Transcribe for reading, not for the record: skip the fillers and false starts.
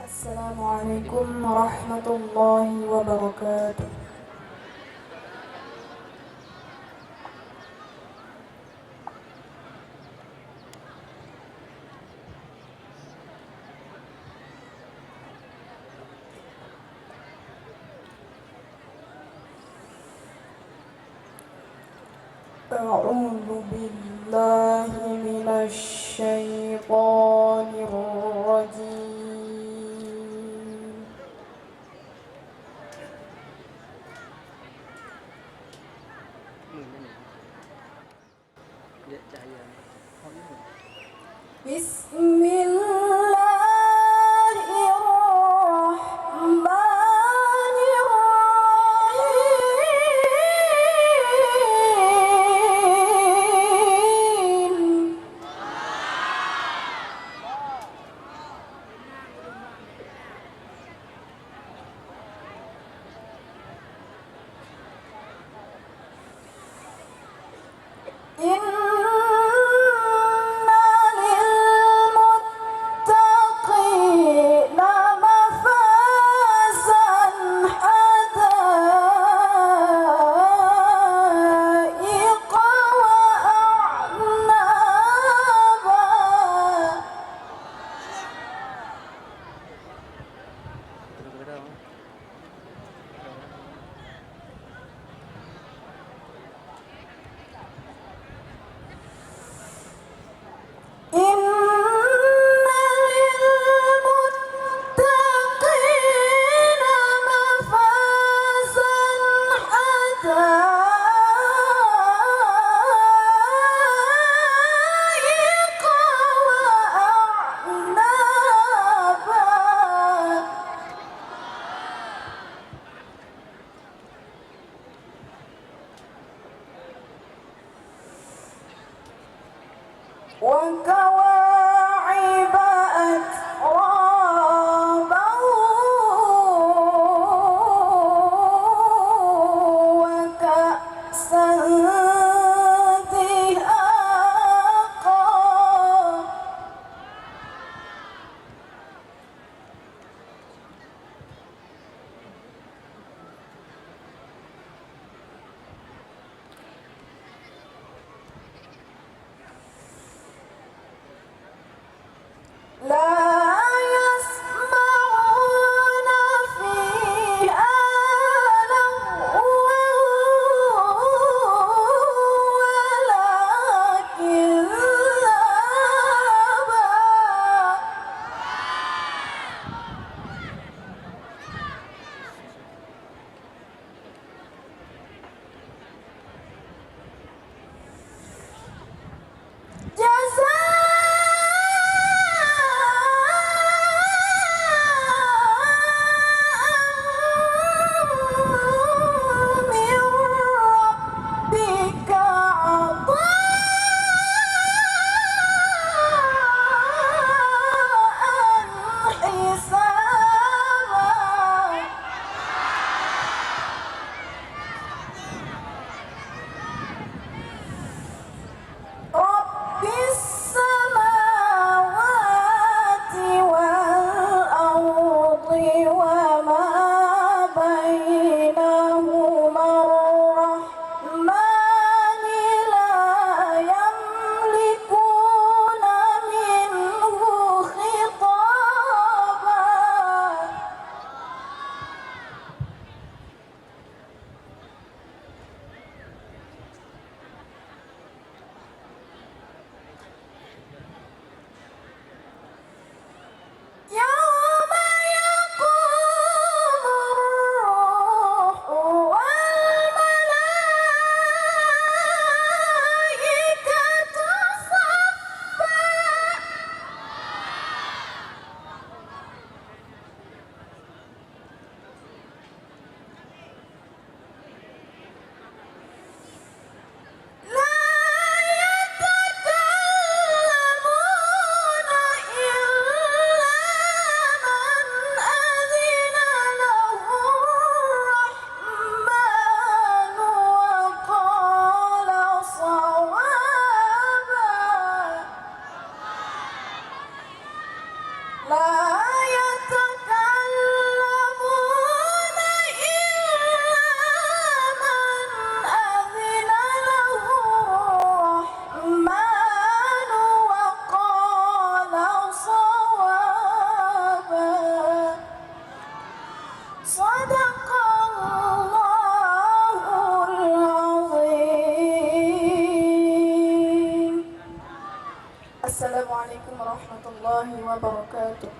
السلام عليكم ورحمة الله وبركاته. أعوذ بالله من الشيطان الرجيم. بسم الله الرحمن الرحيم. إن للمتقين مفازا حدائق وأعنابا. إن للمتقين مفازا حدائق وأعنابا. وكواعب أترابا وكأسا دهاقا. لا يسمعون فيها لغوا ولا كذابا. من ربك عطاء حسابا. رب السماوات والأرض وما بينهما الرحمن لا يملكون منه خطابا. يوم يقوم الروح والملائكة صفا. لا يتكلمون إلا من أذن له الرحمن وقال صوابا. لا يتكلمون الله وبركاته.